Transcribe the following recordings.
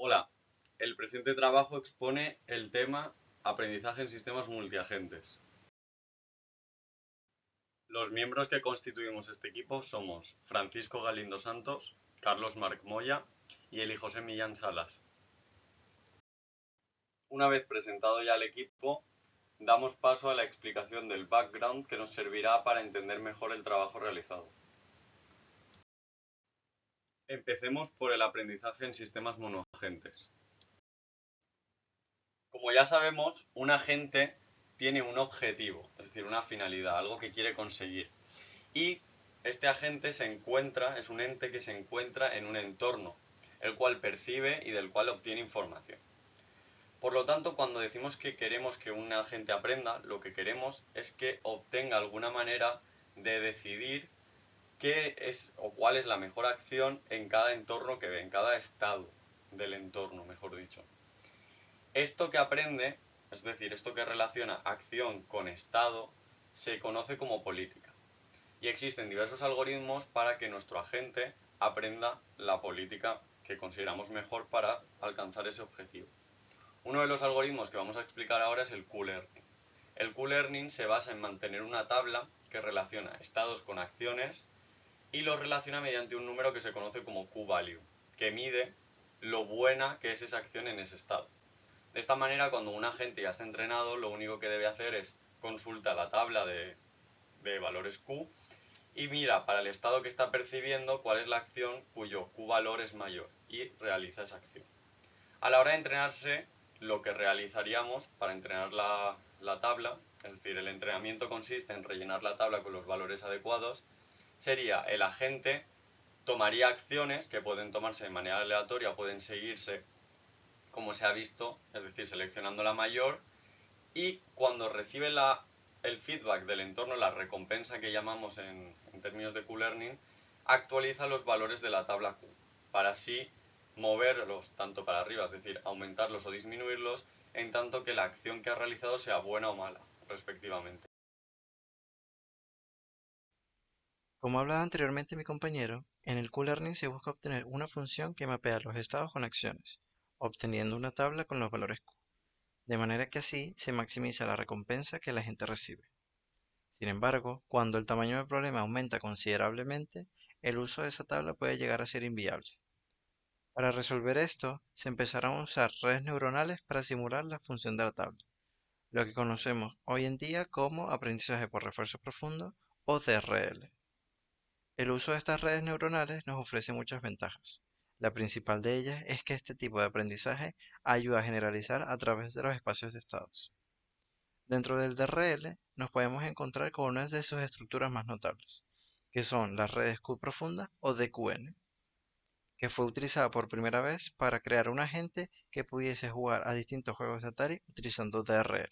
Hola, el presente trabajo expone el tema aprendizaje en sistemas multiagentes. Los miembros que constituimos este equipo somos Francisco Galindo Santos, Carlos Marc Moya y Eli José Millán Salas. Una vez presentado ya el equipo, damos paso a la explicación del background que nos servirá para entender mejor el trabajo realizado. Empecemos por el aprendizaje en sistemas monoagentes. Como ya sabemos, un agente tiene un objetivo, es decir, una finalidad, algo que quiere conseguir. Y este agente es un ente que se encuentra en un entorno, el cual percibe y del cual obtiene información. Por lo tanto, cuando decimos que queremos que un agente aprenda, lo que queremos es que obtenga alguna manera de decidir qué es o cuál es la mejor acción en cada entorno que ve, en cada estado del entorno, mejor dicho. Esto que aprende, es decir, esto que relaciona acción con estado, se conoce como política. Y existen diversos algoritmos para que nuestro agente aprenda la política que consideramos mejor para alcanzar ese objetivo. Uno de los algoritmos que vamos a explicar ahora es el Q-Learning. El Q-Learning se basa en mantener una tabla que relaciona estados con acciones y los relaciona mediante un número que se conoce como Q-Value, que mide lo buena que es esa acción en ese estado. De esta manera, cuando un agente ya está entrenado, lo único que debe hacer es consultar la tabla de valores Q y mira para el estado que está percibiendo cuál es la acción cuyo Q-valor es mayor y realiza esa acción. A la hora de entrenarse, lo que realizaríamos para entrenar la tabla, es decir, el entrenamiento consiste en rellenar la tabla con los valores adecuados, sería el agente tomaría acciones que pueden tomarse de manera aleatoria, pueden seguirse como se ha visto, es decir, seleccionando la mayor, y cuando recibe el feedback del entorno, la recompensa que llamamos en términos de Q-Learning, actualiza los valores de la tabla Q, para así moverlos tanto para arriba, es decir, aumentarlos o disminuirlos, en tanto que la acción que ha realizado sea buena o mala, respectivamente. Como hablaba anteriormente mi compañero, en el Q-Learning se busca obtener una función que mapea los estados con acciones, obteniendo una tabla con los valores Q, de manera que así se maximiza la recompensa que la gente recibe. Sin embargo, cuando el tamaño del problema aumenta considerablemente, el uso de esa tabla puede llegar a ser inviable. Para resolver esto, se empezaron a usar redes neuronales para simular la función de la tabla, lo que conocemos hoy en día como aprendizaje por refuerzo profundo o DRL. El uso de estas redes neuronales nos ofrece muchas ventajas. La principal de ellas es que este tipo de aprendizaje ayuda a generalizar a través de los espacios de estados. Dentro del DRL nos podemos encontrar con una de sus estructuras más notables, que son las redes Q profunda o DQN, que fue utilizada por primera vez para crear un agente que pudiese jugar a distintos juegos de Atari utilizando DRL.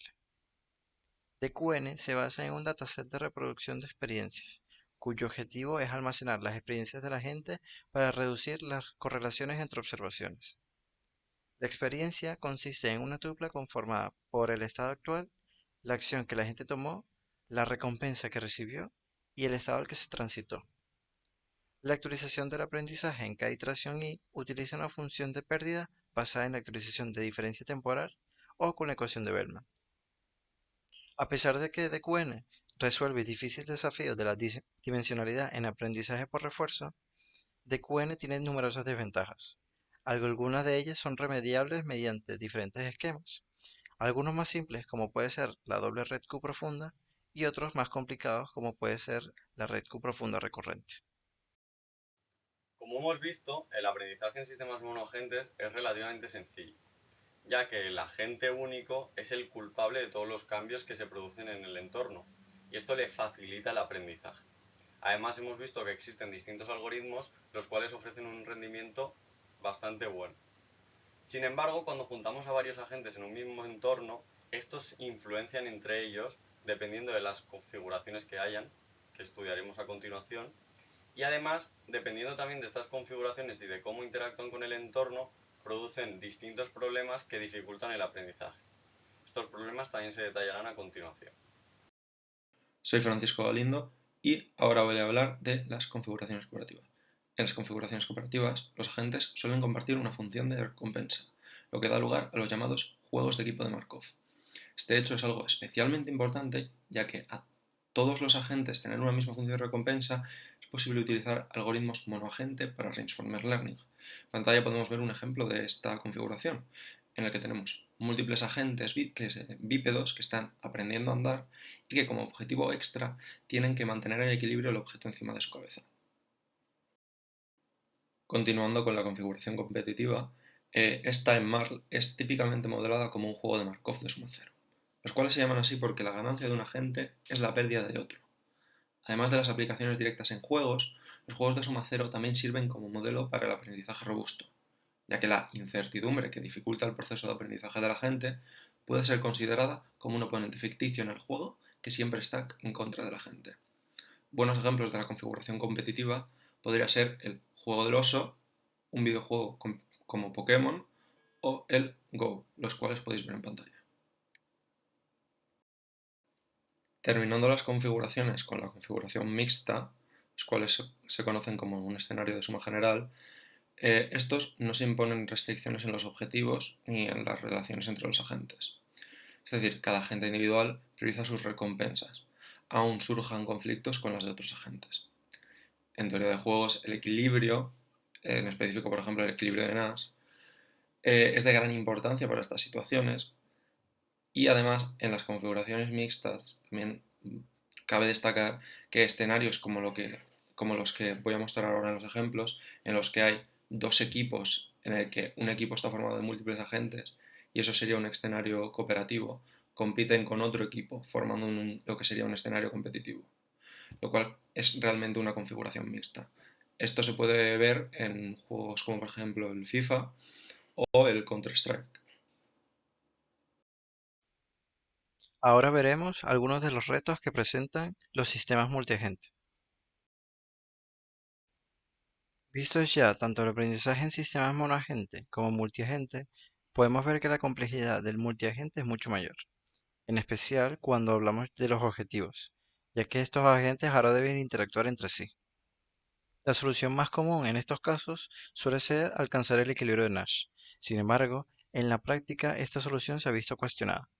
DQN se basa en un dataset de reproducción de experiencias, cuyo objetivo es almacenar las experiencias de la gente para reducir las correlaciones entre observaciones. La experiencia consiste en una tupla conformada por el estado actual, la acción que la gente tomó, la recompensa que recibió y el estado al que se transitó. La actualización del aprendizaje en cada iteración I utiliza una función de pérdida basada en la actualización de diferencia temporal o con la ecuación de Bellman. A pesar de que DQN resuelve difíciles desafíos de la dimensionalidad en aprendizaje por refuerzo, DQN tiene numerosas desventajas. Algunas de ellas son remediables mediante diferentes esquemas, algunos más simples como puede ser la doble red Q profunda y otros más complicados como puede ser la red Q profunda recurrente. Como hemos visto, el aprendizaje en sistemas monoagentes es relativamente sencillo, ya que el agente único es el culpable de todos los cambios que se producen en el entorno, y esto le facilita el aprendizaje. Además, hemos visto que existen distintos algoritmos los cuales ofrecen un rendimiento bastante bueno. Sin embargo, cuando juntamos a varios agentes en un mismo entorno, estos influencian entre ellos dependiendo de las configuraciones que hayan, que estudiaremos a continuación, y además, dependiendo también de estas configuraciones y de cómo interactúan con el entorno, producen distintos problemas que dificultan el aprendizaje. Estos problemas también se detallarán a continuación. Soy Francisco Galindo y ahora voy a hablar de las configuraciones curativas. En las configuraciones cooperativas, los agentes suelen compartir una función de recompensa, lo que da lugar a los llamados juegos de equipo de Markov. Este hecho es algo especialmente importante, ya que a todos los agentes tener una misma función de recompensa es posible utilizar algoritmos monoagente para Reinforcement Learning. En pantalla podemos ver un ejemplo de esta configuración, en el que tenemos múltiples agentes bípedos que están aprendiendo a andar y que como objetivo extra tienen que mantener en equilibrio el objeto encima de su cabeza. Continuando con la configuración competitiva, esta en Marl es típicamente modelada como un juego de Markov de suma cero, los cuales se llaman así porque la ganancia de un agente es la pérdida de otro. Además de las aplicaciones directas en juegos, los juegos de suma cero también sirven como modelo para el aprendizaje robusto, ya que la incertidumbre que dificulta el proceso de aprendizaje de la gente puede ser considerada como un oponente ficticio en el juego que siempre está en contra de la gente. Buenos ejemplos de la configuración competitiva podría ser el juego del oso, un videojuego como Pokémon o el Go, los cuales podéis ver en pantalla. Terminando las configuraciones con la configuración mixta, los cuales se conocen como un escenario de suma general, estos no se imponen restricciones en los objetivos ni en las relaciones entre los agentes. Es decir, cada agente individual prioriza sus recompensas, aun surjan conflictos con las de otros agentes. En teoría de juegos, el equilibrio, en específico, por ejemplo, el equilibrio de Nash, es de gran importancia para estas situaciones y además en las configuraciones mixtas también cabe destacar que escenarios como los que voy a mostrar ahora en los ejemplos, en los que hay dos equipos en el que un equipo está formado de múltiples agentes y eso sería un escenario cooperativo, compiten con otro equipo formando lo que sería un escenario competitivo, lo cual es realmente una configuración mixta. Esto se puede ver en juegos como por ejemplo el FIFA o el Counter-Strike. Ahora veremos algunos de los retos que presentan los sistemas multiagente. Vistos ya tanto el aprendizaje en sistemas monoagente como multiagente, podemos ver que la complejidad del multiagente es mucho mayor, en especial cuando hablamos de los objetivos, ya que estos agentes ahora deben interactuar entre sí. La solución más común en estos casos suele ser alcanzar el equilibrio de Nash. Sin embargo, en la práctica esta solución se ha visto cuestionada.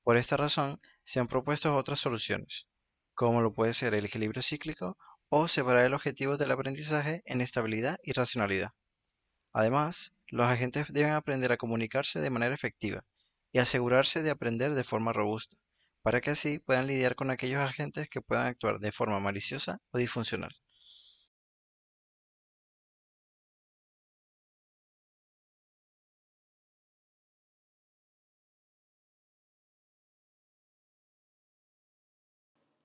Por esta razón, se han propuesto otras soluciones, como lo puede ser el equilibrio cíclico o separar el objetivo del aprendizaje en estabilidad y racionalidad. Además, los agentes deben aprender a comunicarse de manera efectiva y asegurarse de aprender de forma robusta, para que así puedan lidiar con aquellos agentes que puedan actuar de forma maliciosa o disfuncional.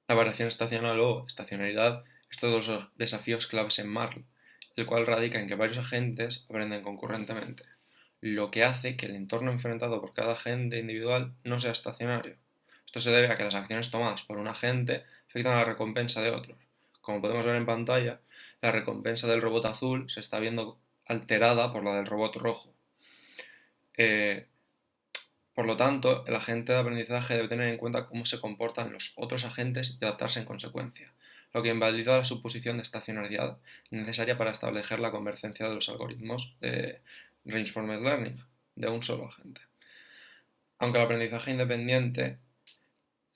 La variación estacional o estacionalidad es todos los desafíos claves en Marl, el cual radica en que varios agentes aprenden concurrentemente, lo que hace que el entorno enfrentado por cada agente individual no sea estacionario. Esto se debe a que las acciones tomadas por un agente afectan a la recompensa de otros. Como podemos ver en pantalla, la recompensa del robot azul se está viendo alterada por la del robot rojo. Eh, por lo tanto, el agente de aprendizaje debe tener en cuenta cómo se comportan los otros agentes y adaptarse en consecuencia, lo que invalida la suposición de estacionalidad necesaria para establecer la convergencia de los algoritmos de Reinforcement Learning de un solo agente. Aunque el aprendizaje independiente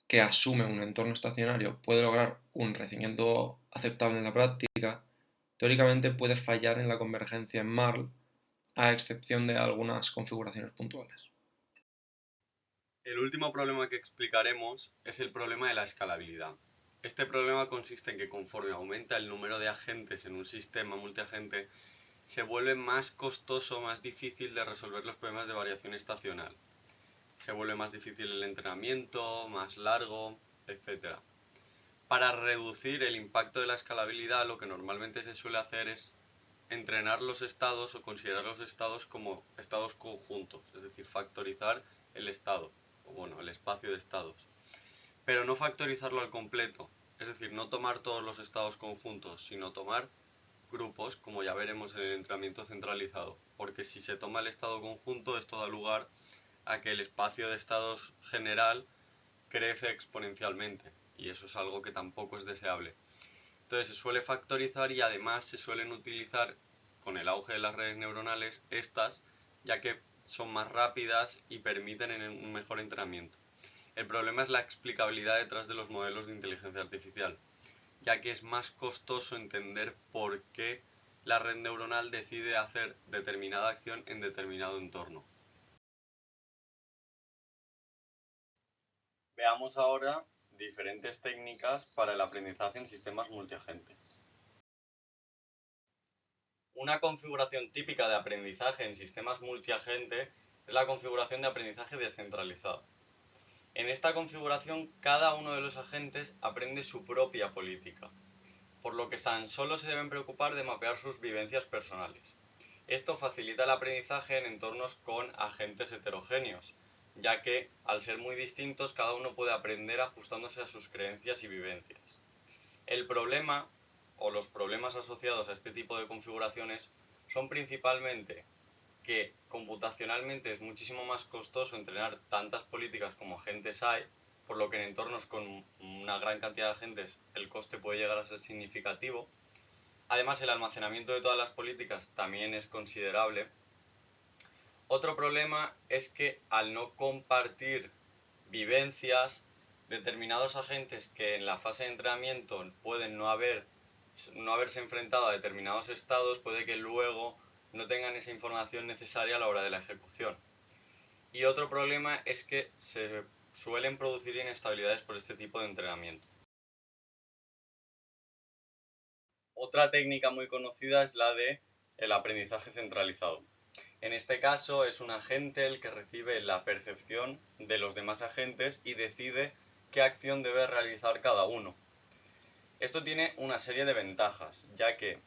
que asume un entorno estacionario puede lograr un rendimiento aceptable en la práctica, teóricamente puede fallar en la convergencia en Marl, a excepción de algunas configuraciones puntuales. El último problema que explicaremos es el problema de la escalabilidad. Este problema consiste en que conforme aumenta el número de agentes en un sistema multiagente, se vuelve más costoso, más difícil de resolver los problemas de variación estacional. Se vuelve más difícil el entrenamiento, más largo, etc. Para reducir el impacto de la escalabilidad, lo que normalmente se suele hacer es entrenar los estados o considerar los estados como estados conjuntos, es decir, factorizar el estado, o bueno, el espacio de estados, pero no factorizarlo al completo, es decir, no tomar todos los estados conjuntos, sino tomar grupos, como ya veremos en el entrenamiento centralizado, porque si se toma el estado conjunto, esto da lugar a que el espacio de estados general crece exponencialmente, y eso es algo que tampoco es deseable. Entonces se suele factorizar y además se suelen utilizar con el auge de las redes neuronales estas, ya que son más rápidas y permiten un mejor entrenamiento. El problema es la explicabilidad detrás de los modelos de inteligencia artificial, ya que es más costoso entender por qué la red neuronal decide hacer determinada acción en determinado entorno. Veamos ahora diferentes técnicas para el aprendizaje en sistemas multiagentes. Una configuración típica de aprendizaje en sistemas multiagente es la configuración de aprendizaje descentralizado. En esta configuración, cada uno de los agentes aprende su propia política, por lo que tan solo se deben preocupar de mapear sus vivencias personales. Esto facilita el aprendizaje en entornos con agentes heterogéneos, ya que, al ser muy distintos, cada uno puede aprender ajustándose a sus creencias y vivencias. El problema, o los problemas asociados a este tipo de configuraciones, son principalmente que computacionalmente es muchísimo más costoso entrenar tantas políticas como agentes hay, por lo que en entornos con una gran cantidad de agentes el coste puede llegar a ser significativo. Además, el almacenamiento de todas las políticas también es considerable. Otro problema es que al no compartir vivencias, determinados agentes que en la fase de entrenamiento pueden no haberse enfrentado a determinados estados, puede que luego no tengan esa información necesaria a la hora de la ejecución. Y otro problema es que se suelen producir inestabilidades por este tipo de entrenamiento. Otra técnica muy conocida es la de el aprendizaje centralizado. En este caso es un agente el que recibe la percepción de los demás agentes y decide qué acción debe realizar cada uno. Esto tiene una serie de ventajas, ya que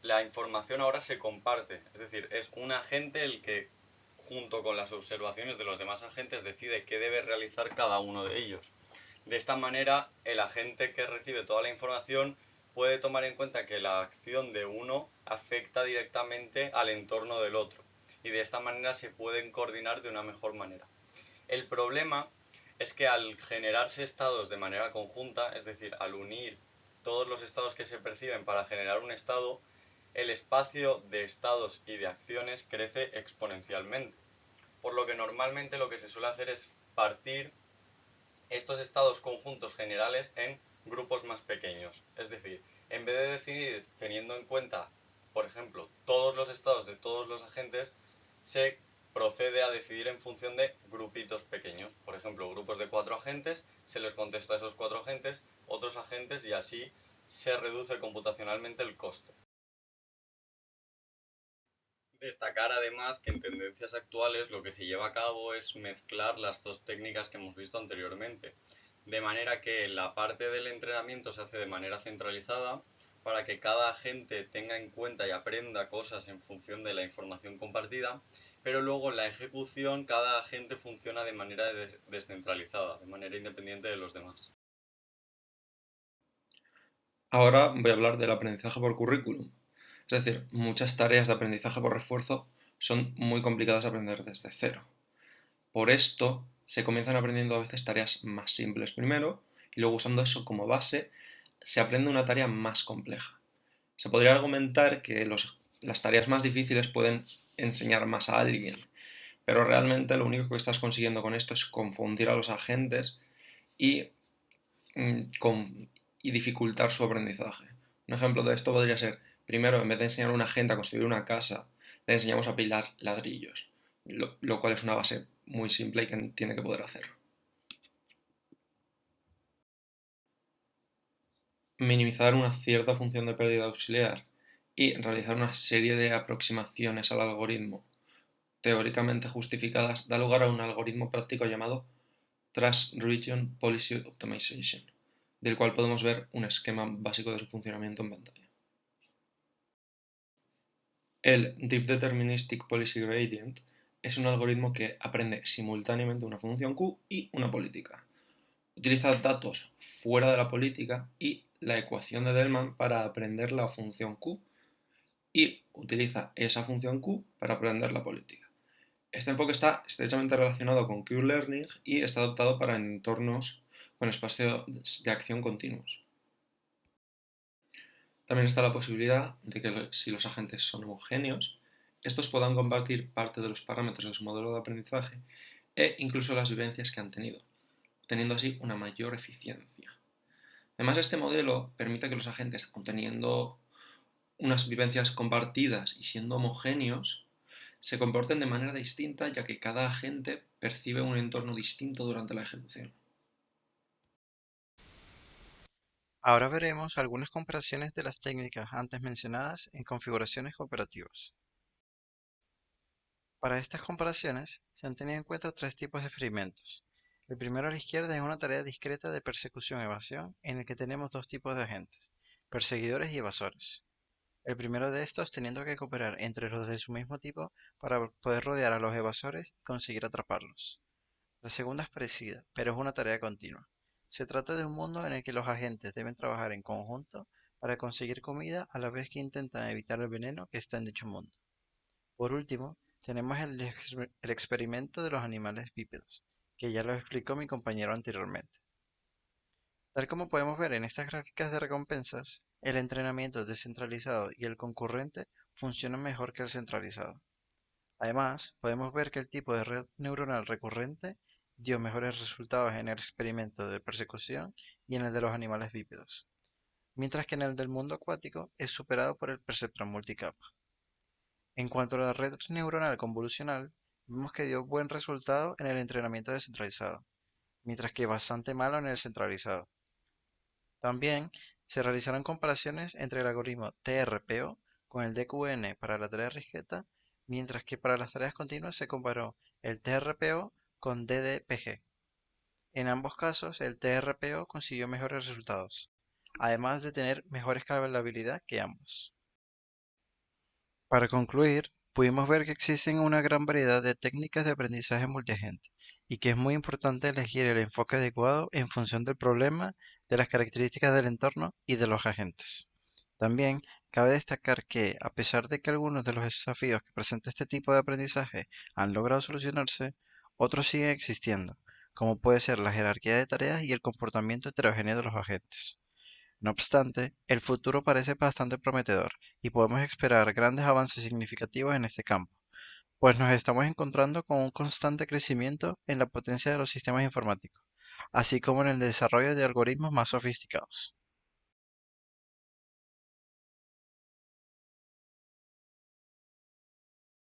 la información ahora se comparte, es decir, es un agente el que, junto con las observaciones de los demás agentes, decide qué debe realizar cada uno de ellos. De esta manera, el agente que recibe toda la información puede tomar en cuenta que la acción de uno afecta directamente al entorno del otro, y de esta manera se pueden coordinar de una mejor manera. El problema es que al generarse estados de manera conjunta, es decir, al unir todos los estados que se perciben para generar un estado, el espacio de estados y de acciones crece exponencialmente. Por lo que normalmente lo que se suele hacer es partir estos estados conjuntos generales en grupos más pequeños. Es decir, en vez de decidir teniendo en cuenta, por ejemplo, todos los estados de todos los agentes, se procede a decidir en función de grupitos pequeños. Por ejemplo, grupos de 4 agentes, se les contesta a esos 4 agentes, otros agentes, y así se reduce computacionalmente el coste. Destacar además que en tendencias actuales lo que se lleva a cabo es mezclar las dos técnicas que hemos visto anteriormente, de manera que la parte del entrenamiento se hace de manera centralizada para que cada agente tenga en cuenta y aprenda cosas en función de la información compartida, pero luego en la ejecución cada agente funciona de manera descentralizada, de manera independiente de los demás. Ahora voy a hablar del aprendizaje por currículum. Es decir, muchas tareas de aprendizaje por refuerzo son muy complicadas de aprender desde cero. Por esto, se comienzan aprendiendo a veces tareas más simples primero y luego usando eso como base se aprende una tarea más compleja. Se podría argumentar que las tareas más difíciles pueden enseñar más a alguien, pero realmente lo único que estás consiguiendo con esto es confundir a los agentes y, y dificultar su aprendizaje. Un ejemplo de esto podría ser, primero, en vez de enseñar a un agente a construir una casa, le enseñamos a apilar ladrillos, lo cual es una base muy simple y que tiene que poder hacer. Minimizar una cierta función de pérdida auxiliar y realizar una serie de aproximaciones al algoritmo teóricamente justificadas da lugar a un algoritmo práctico llamado Trans-Region Policy Optimization, del cual podemos ver un esquema básico de su funcionamiento en pantalla. El Deep Deterministic Policy Gradient es un algoritmo que aprende simultáneamente una función Q y una política. Utiliza datos fuera de la política y la ecuación de Delman para aprender la función Q y utiliza esa función Q para aprender la política. Este enfoque está estrechamente relacionado con Q-Learning y está adaptado para entornos con espacios de acción continuos. También está la posibilidad de que si los agentes son homogéneos, estos puedan compartir parte de los parámetros de su modelo de aprendizaje e incluso las vivencias que han tenido, obteniendo así una mayor eficiencia. Además, este modelo permite que los agentes, aun teniendo unas vivencias compartidas y siendo homogéneos, se comporten de manera distinta ya que cada agente percibe un entorno distinto durante la ejecución. Ahora veremos algunas comparaciones de las técnicas antes mencionadas en configuraciones cooperativas. Para estas comparaciones se han tenido en cuenta tres tipos de experimentos. El primero a la izquierda es una tarea discreta de persecución-evasión en el que tenemos dos tipos de agentes, perseguidores y evasores. El primero de estos teniendo que cooperar entre los de su mismo tipo para poder rodear a los evasores y conseguir atraparlos. La segunda es parecida, pero es una tarea continua. Se trata de un mundo en el que los agentes deben trabajar en conjunto para conseguir comida a la vez que intentan evitar el veneno que está en dicho mundo. Por último, tenemos el experimento de los animales bípedos, que ya lo explicó mi compañero anteriormente. Tal como podemos ver en estas gráficas de recompensas, el entrenamiento descentralizado y el concurrente funcionan mejor que el centralizado. Además, podemos ver que el tipo de red neuronal recurrente dio mejores resultados en el experimento de persecución y en el de los animales bípedos, mientras que en el del mundo acuático es superado por el perceptrón multicapa. En cuanto a la red neuronal convolucional, vemos que dio buen resultado en el entrenamiento descentralizado, mientras que bastante malo en el centralizado. También se realizaron comparaciones entre el algoritmo TRPO con el DQN para la tarea risqueta, mientras que para las tareas continuas se comparó el TRPO con DDPG. En ambos casos, el TRPO consiguió mejores resultados, además de tener mejor escalabilidad que ambos. Para concluir, pudimos ver que existen una gran variedad de técnicas de aprendizaje multiagente y que es muy importante elegir el enfoque adecuado en función del problema, de las características del entorno y de los agentes. También cabe destacar que, a pesar de que algunos de los desafíos que presenta este tipo de aprendizaje han logrado solucionarse, otros siguen existiendo, como puede ser la jerarquía de tareas y el comportamiento heterogéneo de los agentes. No obstante, el futuro parece bastante prometedor y podemos esperar grandes avances significativos en este campo, pues nos estamos encontrando con un constante crecimiento en la potencia de los sistemas informáticos, así como en el desarrollo de algoritmos más sofisticados.